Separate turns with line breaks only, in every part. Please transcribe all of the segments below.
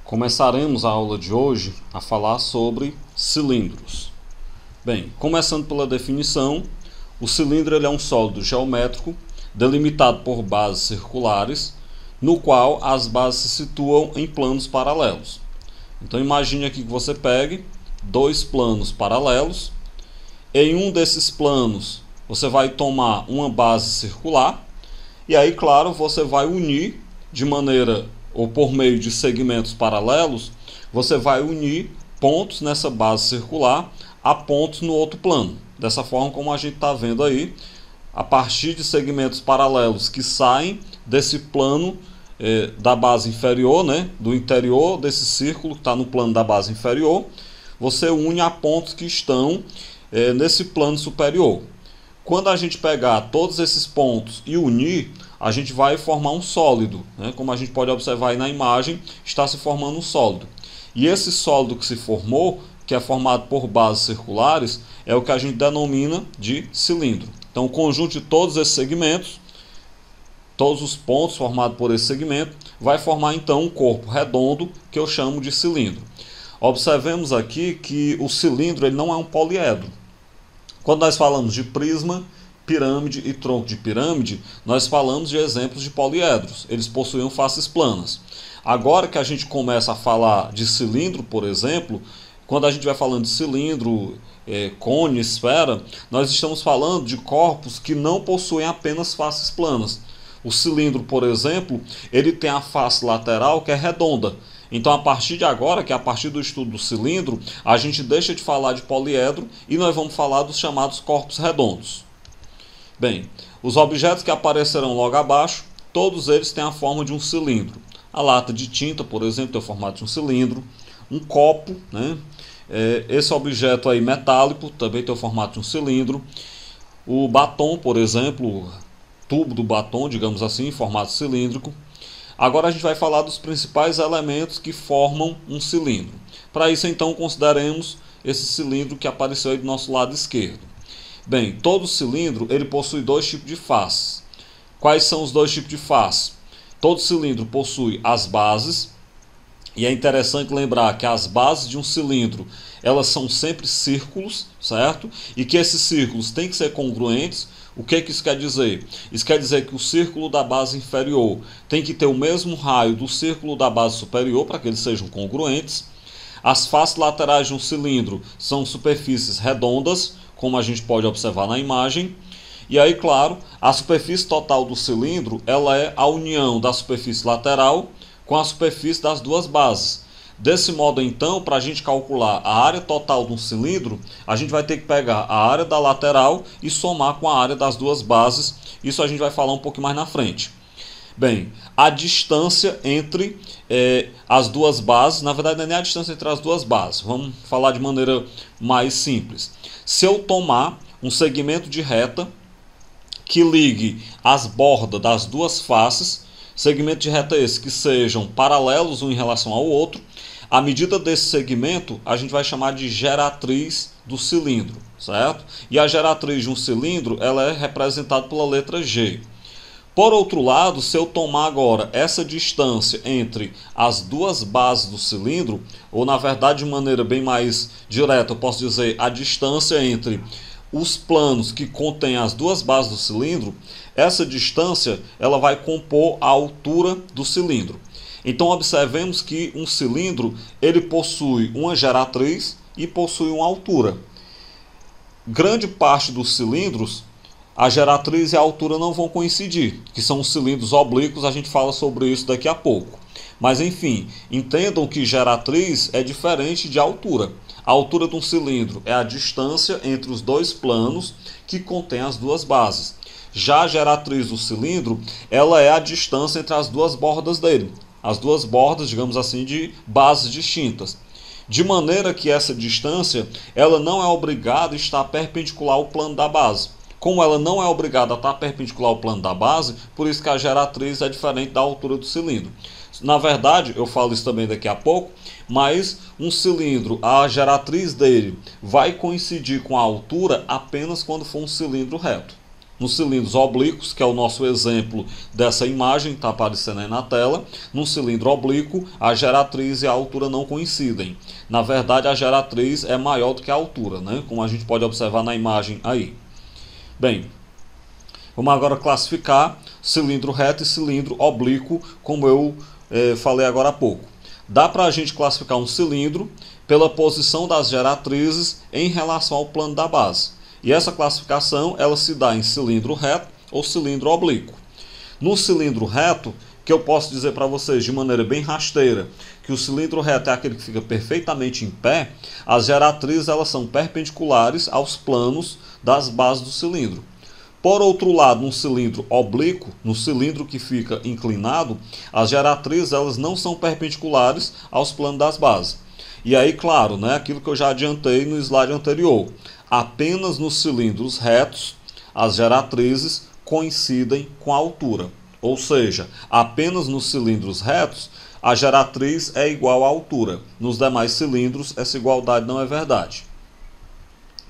Começaremos a aula de hoje a falar sobre cilindros. Bem, começando pela definição, o cilindro ele é um sólido geométrico delimitado por bases circulares, no qual as bases se situam em planos paralelos. Então imagine aqui que você pegue dois planos paralelos. Em um desses planos você vai tomar uma base circular e aí, claro, você vai unir de maneira ou por meio de segmentos paralelos, você vai unir pontos nessa base circular a pontos no outro plano. Dessa forma como a gente está vendo aí, a partir de segmentos paralelos que saem desse plano da base inferior, do interior desse círculo que está no plano da base inferior, você une a pontos que estão nesse plano superior. Quando a gente pegar todos esses pontos e unir, a gente vai formar um sólido, Como a gente pode observar aí na imagem, está se formando um sólido. E esse sólido que se formou, que é formado por bases circulares, é o que a gente denomina de cilindro. Então o conjunto de todos esses segmentos, todos os pontos formados por esse segmento, vai formar então um corpo redondo que eu chamo de cilindro. Observemos aqui que o cilindro ele não é um poliedro. Quando nós falamos de prisma, pirâmide e tronco de pirâmide, nós falamos de exemplos de poliedros. Eles possuíam faces planas. Agora que a gente começa a falar de cilindro, por exemplo, quando a gente vai falando de cilindro, cone, esfera, nós estamos falando de corpos que não possuem apenas faces planas. O cilindro, por exemplo, ele tem a face lateral que é redonda. Então, a partir de agora, que é a partir do estudo do cilindro, a gente deixa de falar de poliedro e nós vamos falar dos chamados corpos redondos. Bem, os objetos que aparecerão logo abaixo, todos eles têm a forma de um cilindro. A lata de tinta, por exemplo, tem o formato de um cilindro. Um copo, esse objeto aí metálico também tem o formato de um cilindro. O batom, por exemplo, o tubo do batom, digamos assim, em formato cilíndrico. Agora a gente vai falar dos principais elementos que formam um cilindro. Para isso, então, consideremos esse cilindro que apareceu aí do nosso lado esquerdo. Bem, todo cilindro ele possui dois tipos de faces. Quais são os dois tipos de face? Todo cilindro possui as bases, e é interessante lembrar que as bases de um cilindro elas são sempre círculos, certo? E que esses círculos têm que ser congruentes. O que isso quer dizer? Isso quer dizer que o círculo da base inferior tem que ter o mesmo raio do círculo da base superior para que eles sejam congruentes. As faces laterais de um cilindro são superfícies redondas, como a gente pode observar na imagem. E aí, claro, a superfície total do cilindro ela é a união da superfície lateral com a superfície das duas bases. Desse modo, então, para a gente calcular a área total de um cilindro, a gente vai ter que pegar a área da lateral e somar com a área das duas bases. Isso a gente vai falar um pouco mais na frente. Bem, a distância entre as duas bases, na verdade não é nem a distância entre as duas bases, vamos falar de maneira mais simples. Se eu tomar um segmento de reta que ligue as bordas das duas faces, segmento de reta esse que sejam paralelos um em relação ao outro, a medida desse segmento a gente vai chamar de geratriz do cilindro, certo? E a geratriz de um cilindro ela é representada pela letra G. Por outro lado, se eu tomar agora essa distância entre as duas bases do cilindro, ou na verdade de maneira bem mais direta, eu posso dizer a distância entre os planos que contêm as duas bases do cilindro, essa distância ela vai compor a altura do cilindro. Então observemos que um cilindro ele possui uma geratriz e possui uma altura. Grande parte dos cilindros, a geratriz e a altura não vão coincidir, que são os cilindros oblíquos, a gente fala sobre isso daqui a pouco. Mas enfim, entendam que geratriz é diferente de altura. A altura de um cilindro é a distância entre os dois planos que contêm as duas bases. Já a geratriz do cilindro, ela é a distância entre as duas bordas dele. As duas bordas, digamos assim, de bases distintas. De maneira que essa distância, ela não é obrigada a estar perpendicular ao plano da base. Como ela não é obrigada a estar perpendicular ao plano da base, por isso que a geratriz é diferente da altura do cilindro. Na verdade, eu falo isso também daqui a pouco, mas um cilindro, a geratriz dele vai coincidir com a altura apenas quando for um cilindro reto. nos cilindros oblíquos, que é o nosso exemplo dessa imagem, está aparecendo aí na tela. Num cilindro oblíquo, a geratriz e a altura não coincidem. Na verdade, a geratriz é maior do que a altura, né? Como a gente pode observar na imagem aí. Bem, vamos agora classificar cilindro reto e cilindro oblíquo, como eu falei agora há pouco. Dá para a gente classificar um cilindro pela posição das geratrizes em relação ao plano da base. E essa classificação ela se dá em cilindro reto ou cilindro oblíquo. No cilindro reto, que eu posso dizer para vocês de maneira bem rasteira, que o cilindro reto é aquele que fica perfeitamente em pé, as geratrizes elas são perpendiculares aos planos das bases do cilindro. Por outro lado, no cilindro oblíquo, no cilindro que fica inclinado, as geratrizes elas não são perpendiculares aos planos das bases. E aí, claro, né, aquilo que eu já adiantei no slide anterior, apenas nos cilindros retos as geratrizes coincidem com a altura. Ou seja, apenas nos cilindros retos a geratriz é igual à altura. Nos demais cilindros essa igualdade não é verdade.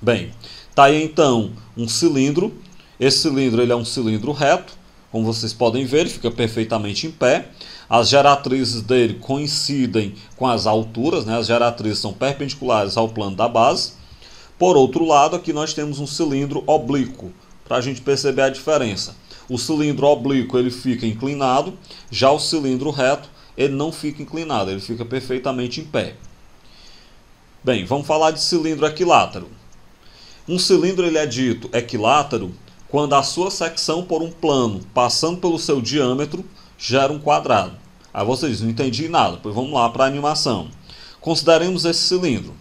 Bem, está aí então um cilindro. Esse cilindro ele é um cilindro reto. Como vocês podem ver, ele fica perfeitamente em pé. As geratrizes dele coincidem com as alturas, né? As geratrizes são perpendiculares ao plano da base. Por outro lado, aqui nós temos um cilindro oblíquo, para a gente perceber a diferença. O cilindro oblíquo ele fica inclinado, já o cilindro reto ele não fica inclinado, ele fica perfeitamente em pé. Bem, vamos falar de cilindro equilátero. Um cilindro ele é dito equilátero quando a sua secção por um plano, passando pelo seu diâmetro, gera um quadrado. Aí vocês dizem, não entendi nada, pois vamos lá para a animação. Consideremos esse cilindro.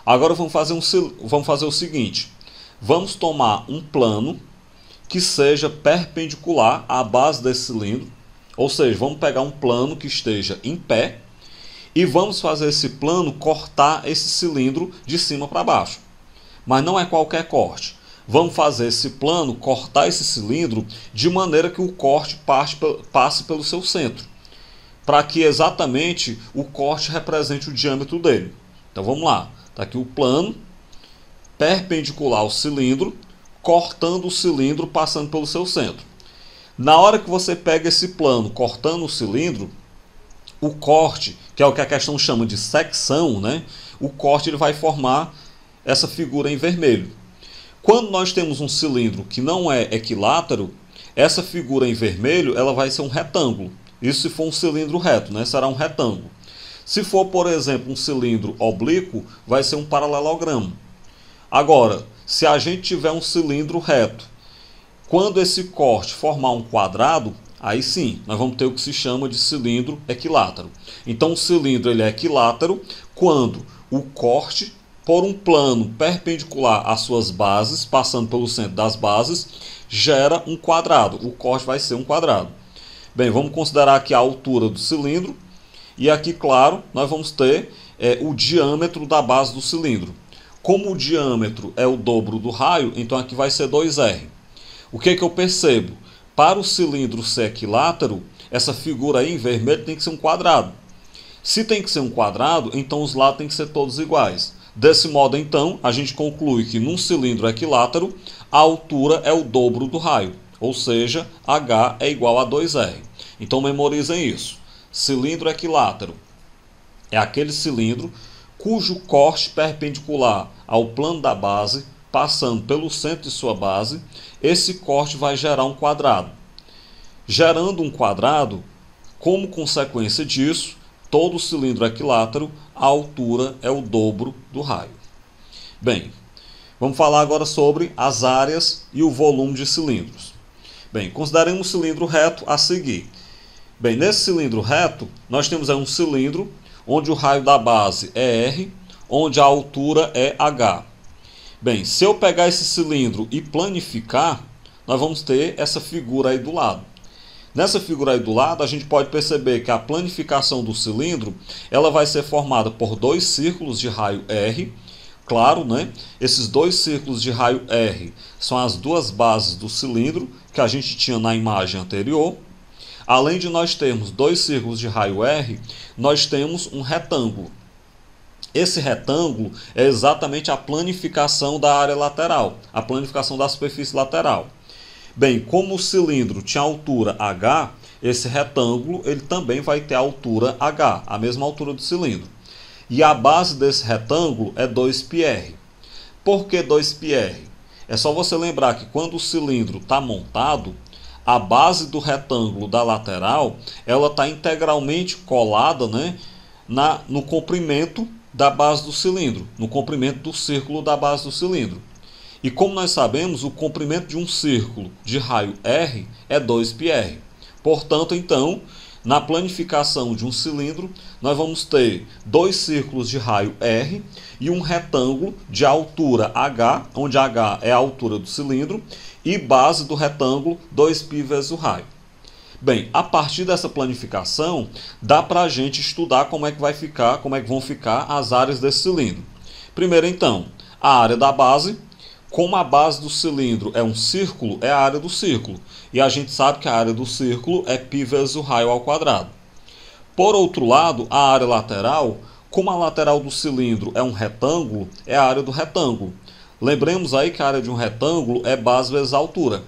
Agora vamos fazer o seguinte, vamos tomar um plano que seja perpendicular à base desse cilindro, ou seja, vamos pegar um plano que esteja em pé e vamos fazer esse plano cortar esse cilindro de cima para baixo. Mas não é qualquer corte. Vamos fazer esse plano cortar esse cilindro de maneira que o corte passe pelo seu centro, para que exatamente o corte represente o diâmetro dele. Então vamos lá. Está aqui o plano perpendicular ao cilindro, cortando o cilindro, passando pelo seu centro. Na hora que você pega esse plano cortando o cilindro, o corte, que é o que a questão chama de secção, né? O corte ele vai formar essa figura em vermelho. Quando nós temos um cilindro que não é equilátero, essa figura em vermelho ela vai ser um retângulo. Isso se for um cilindro reto, né? Será um retângulo. Se for, por exemplo, um cilindro oblíquo, vai ser um paralelogramo. Agora, se a gente tiver um cilindro reto, quando esse corte formar um quadrado, aí sim, nós vamos ter o que se chama de cilindro equilátero. Então, o cilindro ele é equilátero quando o corte, por um plano perpendicular às suas bases, passando pelo centro das bases, gera um quadrado. O corte vai ser um quadrado. Bem, vamos considerar aqui a altura do cilindro. E aqui, claro, nós vamos ter o diâmetro da base do cilindro. Como o diâmetro é o dobro do raio, então aqui vai ser 2R. O que eu percebo? Para o cilindro ser equilátero, essa figura aí em vermelho tem que ser um quadrado. Se tem que ser um quadrado, então os lados têm que ser todos iguais. Desse modo, então, a gente conclui que num cilindro equilátero, a altura é o dobro do raio. Ou seja, H é igual a 2R. Então memorizem isso. Cilindro equilátero é aquele cilindro cujo corte perpendicular ao plano da base, passando pelo centro de sua base, esse corte vai gerar um quadrado. Gerando um quadrado, como consequência disso, todo cilindro equilátero, a altura é o dobro do raio. Bem, vamos falar agora sobre as áreas e o volume de cilindros. Bem, consideremos um cilindro reto a seguir. Bem, nesse cilindro reto, nós temos aí um cilindro onde o raio da base é R, onde a altura é H. Bem, se eu pegar esse cilindro e planificar, nós vamos ter essa figura aí do lado. Nessa figura aí do lado, a gente pode perceber que a planificação do cilindro ela vai ser formada por dois círculos de raio R. Claro, né? Esses dois círculos de raio R são as duas bases do cilindro que a gente tinha na imagem anterior. Além de nós termos dois círculos de raio R, nós temos um retângulo. Esse retângulo é exatamente a planificação da área lateral, a planificação da superfície lateral. Bem, como o cilindro tinha altura h, esse retângulo ele também vai ter altura h, a mesma altura do cilindro. E a base desse retângulo é 2πr. Por que 2πr? É só você lembrar que quando o cilindro está montado, a base do retângulo da lateral ela está integralmente colada, né, no comprimento da base do cilindro, no comprimento do círculo da base do cilindro. E como nós sabemos, o comprimento de um círculo de raio r é 2πr. Portanto, então, na planificação de um cilindro, nós vamos ter dois círculos de raio r e um retângulo de altura h, onde h é a altura do cilindro, e base do retângulo 2π vezes o raio. Bem, a partir dessa planificação, dá para a gente estudar como é que vão ficar as áreas desse cilindro. Primeiro, então, a área da base. Como a base do cilindro é um círculo, é a área do círculo. E a gente sabe que a área do círculo é π vezes o raio ao quadrado. Por outro lado, a área lateral, como a lateral do cilindro é um retângulo, é a área do retângulo. Lembremos aí que a área de um retângulo é base vezes altura.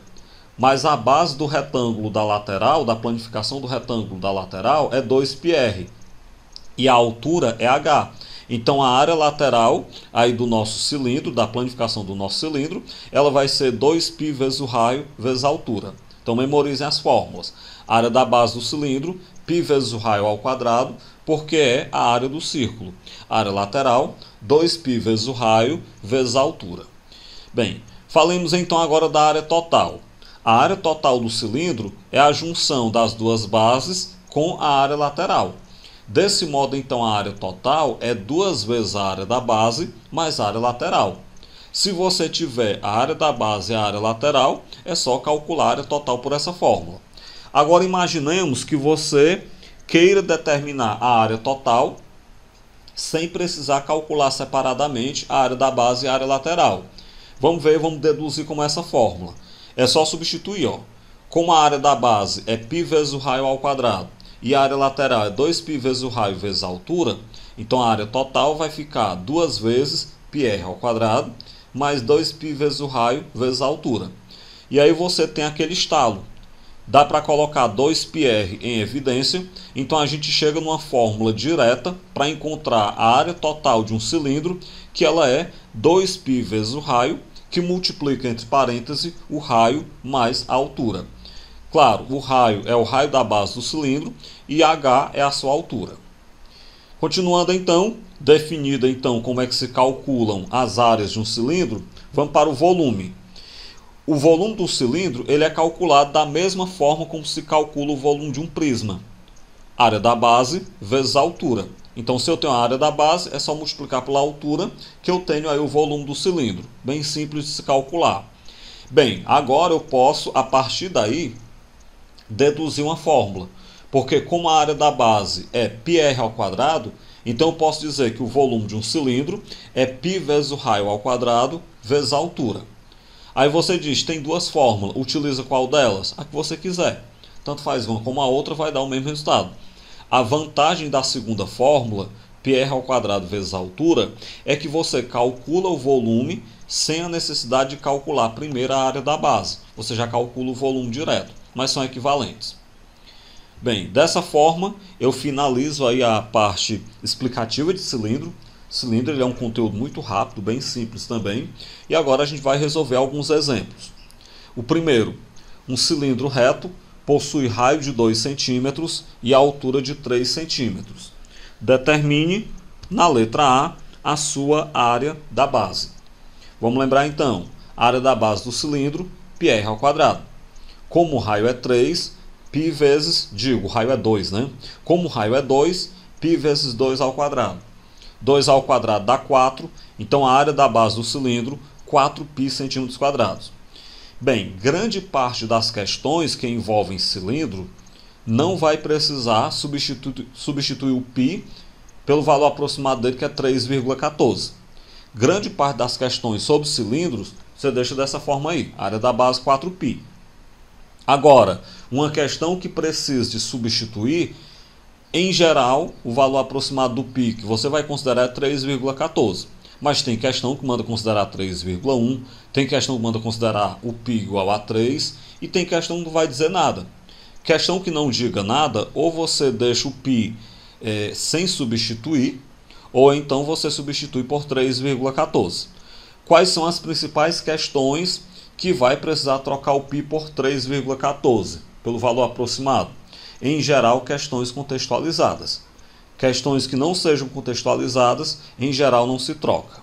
Mas a base do retângulo da lateral, da planificação do retângulo da lateral, é 2πr. E a altura é h. Então a área lateral aí do nosso cilindro, da planificação do nosso cilindro, ela vai ser 2π vezes o raio vezes a altura. Então memorizem as fórmulas. A área da base do cilindro, π vezes o raio ao quadrado, porque é a área do círculo. A área lateral, 2π vezes o raio vezes a altura. Bem, falemos então agora da área total. A área total do cilindro é a junção das duas bases com a área lateral. Desse modo, então, a área total é 2 vezes a área da base mais a área lateral. Se você tiver a área da base e a área lateral, é só calcular a área total por essa fórmula. Agora, imaginemos que você queira determinar a área total sem precisar calcular separadamente a área da base e a área lateral. Vamos ver, vamos deduzir como essa fórmula. É só substituir, ó. Como a área da base é π vezes o raio ao quadrado e a área lateral é 2π vezes o raio vezes a altura, então a área total vai ficar 2 vezes πr ao quadrado mais 2π vezes o raio vezes a altura. E aí você tem aquele estalo. Dá para colocar 2πr em evidência, então a gente chega numa fórmula direta para encontrar a área total de um cilindro, que ela é 2π vezes o raio, que multiplica entre parênteses o raio mais a altura. Claro, o raio é o raio da base do cilindro e h é a sua altura. Continuando então, definida então como é que se calculam as áreas de um cilindro, vamos para o volume. O volume do cilindro ele é calculado da mesma forma como se calcula o volume de um prisma. Área da base vezes a altura. Então, se eu tenho a área da base, é só multiplicar pela altura, que eu tenho aí o volume do cilindro. Bem simples de se calcular. Bem, agora eu posso, a partir daí, deduzir uma fórmula. Porque como a área da base é πr ao quadrado, então eu posso dizer que o volume de um cilindro é π vezes o raio ao quadrado vezes a altura. Aí você diz, tem duas fórmulas, utiliza qual delas? A que você quiser. Tanto faz uma como a outra, vai dar o mesmo resultado. A vantagem da segunda fórmula, πr ao quadrado vezes a altura, é que você calcula o volume sem a necessidade de calcular primeiro a área da base. Você já calcula o volume direto, mas são equivalentes. Bem, dessa forma eu finalizo aí a parte explicativa de cilindro. Cilindro ele é um conteúdo muito rápido, bem simples também. E agora a gente vai resolver alguns exemplos. O primeiro, um cilindro reto, possui raio de 2 centímetros e altura de 3 centímetros. Determine, na letra A, sua área da base. Vamos lembrar então, a área da base do cilindro, πr ao quadrado. Como o raio é 3, π vezes, o raio é 2, né? Como o raio é 2, π vezes 2 ao quadrado. 2 ao quadrado dá 4, então a área da base do cilindro, 4π centímetros quadrados. Bem, grande parte das questões que envolvem cilindro não vai precisar substituir o π pelo valor aproximado dele, que é 3,14. Grande parte das questões sobre cilindros, você deixa dessa forma aí, área da base 4π. Agora, uma questão que precisa de substituir, em geral, o valor aproximado do π que você vai considerar é 3,14. mas tem questão que manda considerar 3,1, tem questão que manda considerar o π igual a 3, e tem questão que não vai dizer nada. Questão que não diga nada, ou você deixa o π sem substituir, ou então você substitui por 3,14. Quais são as principais questões que vai precisar trocar o π por 3,14, pelo valor aproximado? Em geral, questões contextualizadas. Questões que não sejam contextualizadas, em geral, não se troca.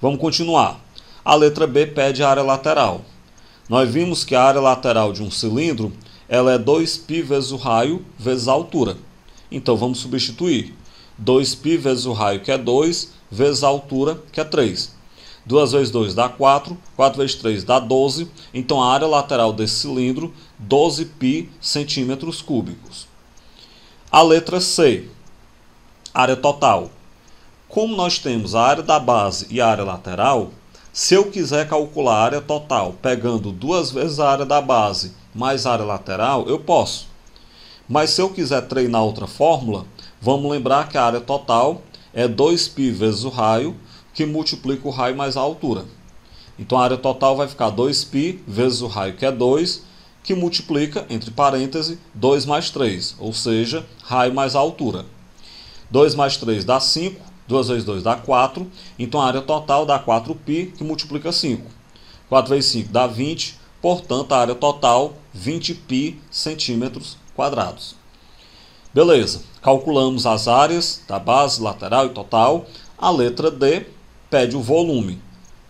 Vamos continuar. A letra B pede a área lateral. Nós vimos que a área lateral de um cilindro ela é 2π vezes o raio vezes a altura. Então, vamos substituir. 2π vezes o raio, que é 2, vezes a altura, que é 3. 2 vezes 2 dá 4, 4 vezes 3 dá 12. Então, a área lateral desse cilindro, 12π centímetros cúbicos. A letra C. Área total. Como nós temos a área da base e a área lateral, se eu quiser calcular a área total pegando 2 vezes a área da base mais a área lateral, eu posso. Mas se eu quiser treinar outra fórmula, vamos lembrar que a área total é 2π vezes o raio, que multiplica o raio mais a altura. Então a área total vai ficar 2π vezes o raio, que é 2, que multiplica, entre parênteses, 2 mais 3, ou seja, raio mais a altura. 2 mais 3 dá 5, 2 vezes 2 dá 4, então a área total dá 4π, que multiplica 5. 4 vezes 5 dá 20, portanto a área total 20π centímetros quadrados. Beleza, calculamos as áreas da base, lateral e total. A letra D pede o volume,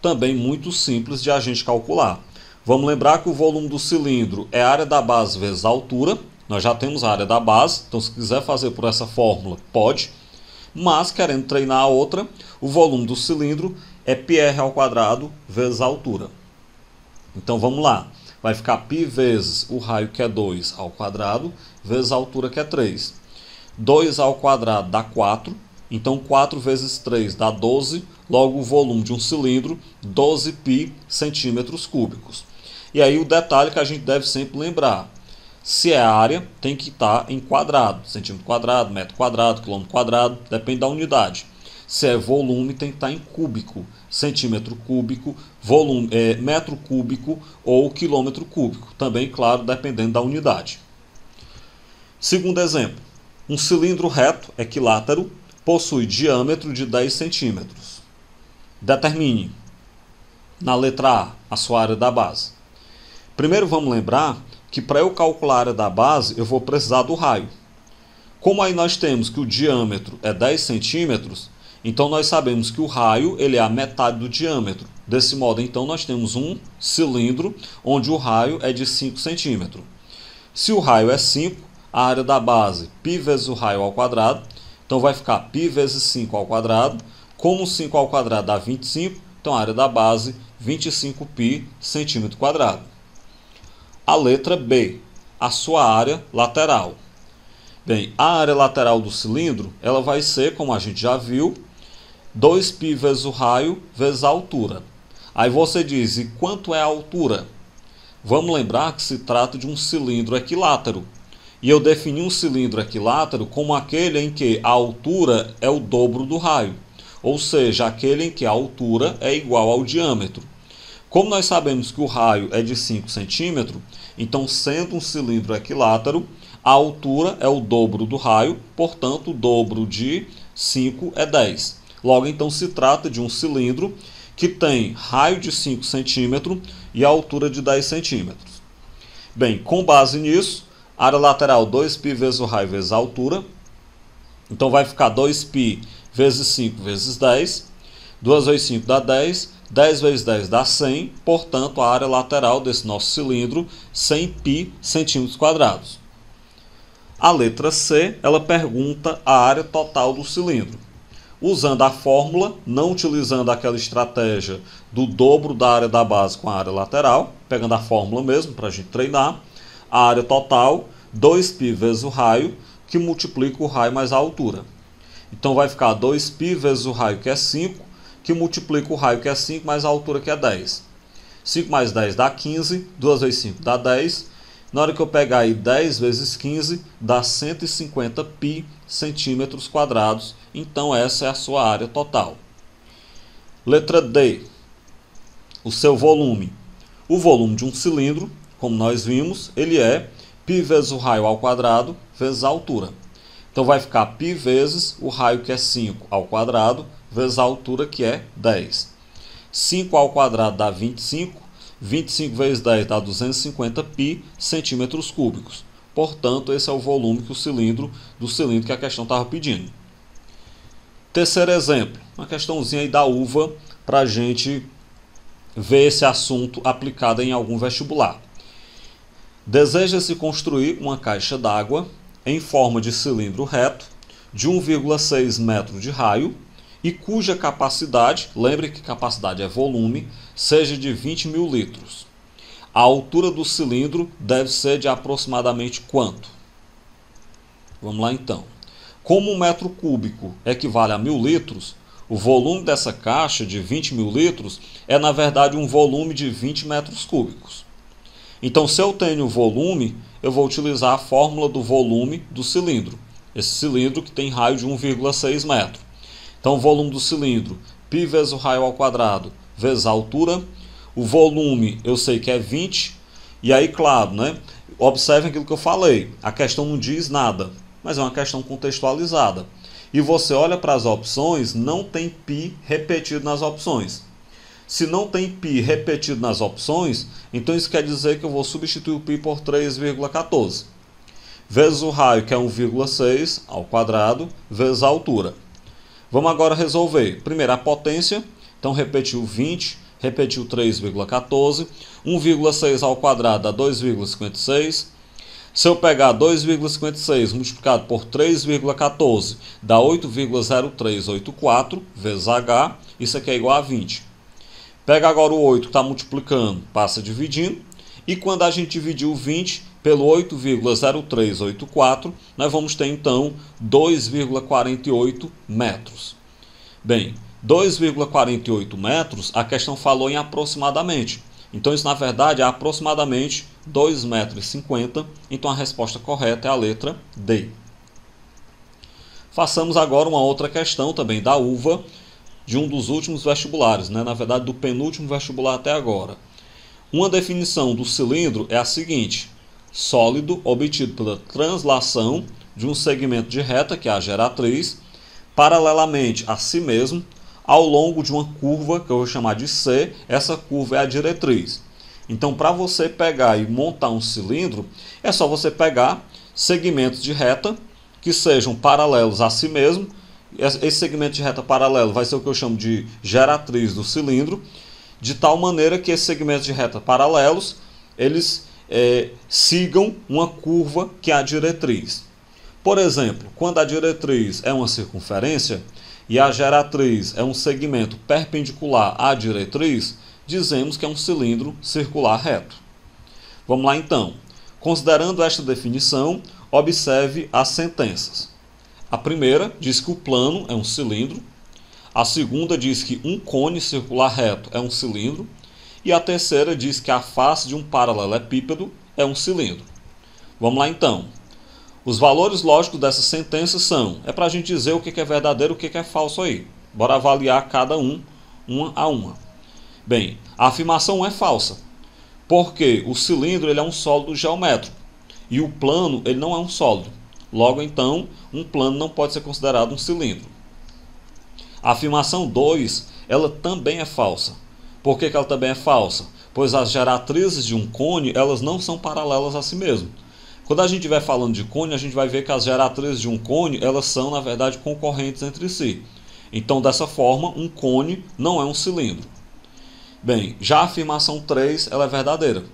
também muito simples de a gente calcular. Vamos lembrar que o volume do cilindro é a área da base vezes a altura. Nós já temos a área da base, então se quiser fazer por essa fórmula, pode. Mas, querendo treinar a outra, o volume do cilindro é πr² vezes a altura. Então vamos lá. Vai ficar π vezes o raio, que é 2, ao quadrado, vezes a altura, que é 3. 2 ao quadrado dá 4. Então 4 vezes 3 dá 12. Logo o volume de um cilindro, 12π centímetros cúbicos. E aí o detalhe que a gente deve sempre lembrar. Se é área, tem que estar em quadrado, centímetro quadrado, metro quadrado, quilômetro quadrado, depende da unidade. Se é volume, tem que estar em cúbico, centímetro cúbico, volume, metro cúbico ou quilômetro cúbico. Também, claro, dependendo da unidade. Segundo exemplo, um cilindro reto, equilátero, possui diâmetro de 10 centímetros. Determine, na letra A sua área da base. Primeiro vamos lembrar que para eu calcular a área da base, eu vou precisar do raio. Como aí nós temos que o diâmetro é 10 centímetros, então nós sabemos que o raio ele é a metade do diâmetro. Desse modo, então, nós temos um cilindro onde o raio é de 5 centímetros. Se o raio é 5, a área da base, π vezes o raio ao quadrado, então vai ficar π vezes 5 ao quadrado. Como 5 ao quadrado dá 25, então a área da base, 25π centímetro quadrado. A letra B, a sua área lateral. Bem, a área lateral do cilindro, ela vai ser, como a gente já viu, 2π vezes o raio vezes a altura. Aí você diz, e quanto é a altura? Vamos lembrar que se trata de um cilindro equilátero. E eu defini um cilindro equilátero como aquele em que a altura é o dobro do raio. Ou seja, aquele em que a altura é igual ao diâmetro. Como nós sabemos que o raio é de 5 centímetros, então, sendo um cilindro equilátero, a altura é o dobro do raio, portanto, o dobro de 5 é 10. Logo, então, se trata de um cilindro que tem raio de 5 centímetros e a altura de 10 centímetros. Bem, com base nisso, área lateral 2π vezes o raio vezes a altura. Então, vai ficar 2π vezes 5 vezes 10. 2 vezes 5 dá 10. 10 vezes 10 dá 100. Portanto, a área lateral desse nosso cilindro, 100π centímetros quadrados. A letra C, ela pergunta a área total do cilindro. Usando a fórmula, não utilizando aquela estratégia do dobro da área da base com a área lateral, pegando a fórmula mesmo para a gente treinar, a área total, 2π vezes o raio, que multiplica o raio mais a altura. Então vai ficar 2π vezes o raio, que é 5, que multiplica o raio, que é 5, mais a altura, que é 10. 5 mais 10 dá 15, 2 vezes 5 dá 10. Na hora que eu pegar aí 10 vezes 15, dá 150π centímetros quadrados. Então essa é a sua área total. Letra D, o seu volume. O volume de um cilindro, como nós vimos, ele é π vezes o raio ao quadrado vezes a altura. Então vai ficar π vezes o raio, que é 5, ao quadrado, vezes a altura, que é 10. 5 ao quadrado dá 25. 25 vezes 10 dá 250 π centímetros cúbicos. Portanto, esse é o volume do cilindro que a questão estava pedindo. Terceiro exemplo, uma questãozinha aí da uva para a gente ver esse assunto aplicado em algum vestibular. Deseja-se construir uma caixa d'água em forma de cilindro reto de 1,6 metro de raio e cuja capacidade, lembre que capacidade é volume, seja de 20 mil litros. A altura do cilindro deve ser de aproximadamente quanto? Vamos lá então. Como um metro cúbico equivale a 1000 litros, o volume dessa caixa de 20 mil litros é, na verdade, um volume de 20 metros cúbicos. Então, se eu tenho volume, eu vou utilizar a fórmula do volume do cilindro. Esse cilindro que tem raio de 1,6 metro. Então, o volume do cilindro, π vezes o raio ao quadrado, vezes a altura. O volume eu sei que é 20. E aí, claro, né? Observem aquilo que eu falei. A questão não diz nada, mas é uma questão contextualizada. E você olha para as opções, não tem π repetido nas opções. Se não tem π repetido nas opções, então isso quer dizer que eu vou substituir o π por 3,14. Vezes o raio, que é 1,6 ao quadrado, vezes a altura. Vamos agora resolver. Primeiro a potência, então repetiu 20, repetiu 3,14, 1,6 ao quadrado dá 2,56. Se eu pegar 2,56 multiplicado por 3,14, dá 8,0384 vezes H, isso aqui é igual a 20. Pega agora o 8 que está multiplicando, passa dividindo, e quando a gente dividir o 20 pelo 8,0384, nós vamos ter então 2,48 metros. Bem, 2,48 metros, a questão falou em aproximadamente. Então isso na verdade é aproximadamente 2,50 metros. Então a resposta correta é a letra D. Façamos agora uma outra questão também da UVA, de um dos últimos vestibulares, né? Na verdade do penúltimo vestibular até agora. Uma definição do cilindro é a seguinte: sólido obtido pela translação de um segmento de reta, que é a geratriz, paralelamente a si mesmo, ao longo de uma curva, que eu vou chamar de C. Essa curva é a diretriz. Então, para você pegar e montar um cilindro, é só você pegar segmentos de reta que sejam paralelos a si mesmo. Esse segmento de reta paralelo vai ser o que eu chamo de geratriz do cilindro, de tal maneira que esses segmentos de reta paralelos, eles sigam uma curva que é a diretriz. Por exemplo, quando a diretriz é uma circunferência e a geratriz é um segmento perpendicular à diretriz, dizemos que é um cilindro circular reto. Vamos lá então. Considerando esta definição, observe as sentenças. A primeira diz que o plano é um cilindro. A segunda diz que um cone circular reto é um cilindro. E a terceira diz que a face de um paralelepípedo é um cilindro. Vamos lá então. Os valores lógicos dessas sentenças são... É para a gente dizer o que é verdadeiro e o que é falso aí. Bora avaliar cada uma a uma. Bem, a afirmação 1 é falsa. Porque o cilindro ele é um sólido geométrico. E o plano ele não é um sólido. Logo então, um plano não pode ser considerado um cilindro. A afirmação 2, ela também é falsa. Por que ela também é falsa? Pois as geratrizes de um cone, elas não são paralelas a si mesmo. Quando a gente estiver falando de cone, a gente vai ver que as geratrizes de um cone, elas são, na verdade, concorrentes entre si. Então, dessa forma, um cone não é um cilindro. Bem, já a afirmação 3, ela é verdadeira.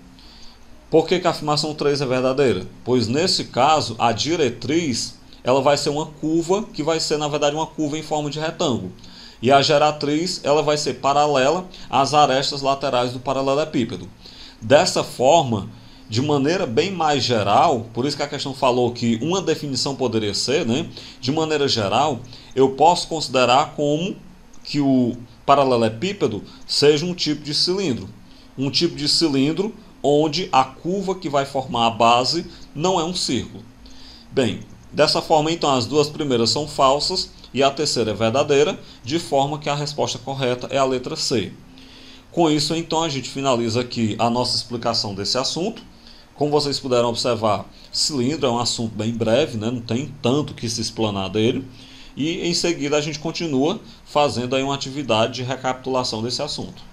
Por que a afirmação 3 é verdadeira? Pois, nesse caso, a diretriz, ela vai ser uma curva, que vai ser, na verdade, uma curva em forma de retângulo. E a geratriz, ela vai ser paralela às arestas laterais do paralelepípedo. Dessa forma, de maneira bem mais geral, por isso que a questão falou que uma definição poderia ser, né? De maneira geral, eu posso considerar como que o paralelepípedo seja um tipo de cilindro. Um tipo de cilindro onde a curva que vai formar a base não é um círculo. Bem, dessa forma, então, as duas primeiras são falsas, e a terceira é verdadeira, de forma que a resposta correta é a letra C. Com isso, então, a gente finaliza aqui a nossa explicação desse assunto. Como vocês puderam observar, cilindro é um assunto bem breve, né? Não tem tanto que se explanar dele. E em seguida a gente continua fazendo aí uma atividade de recapitulação desse assunto.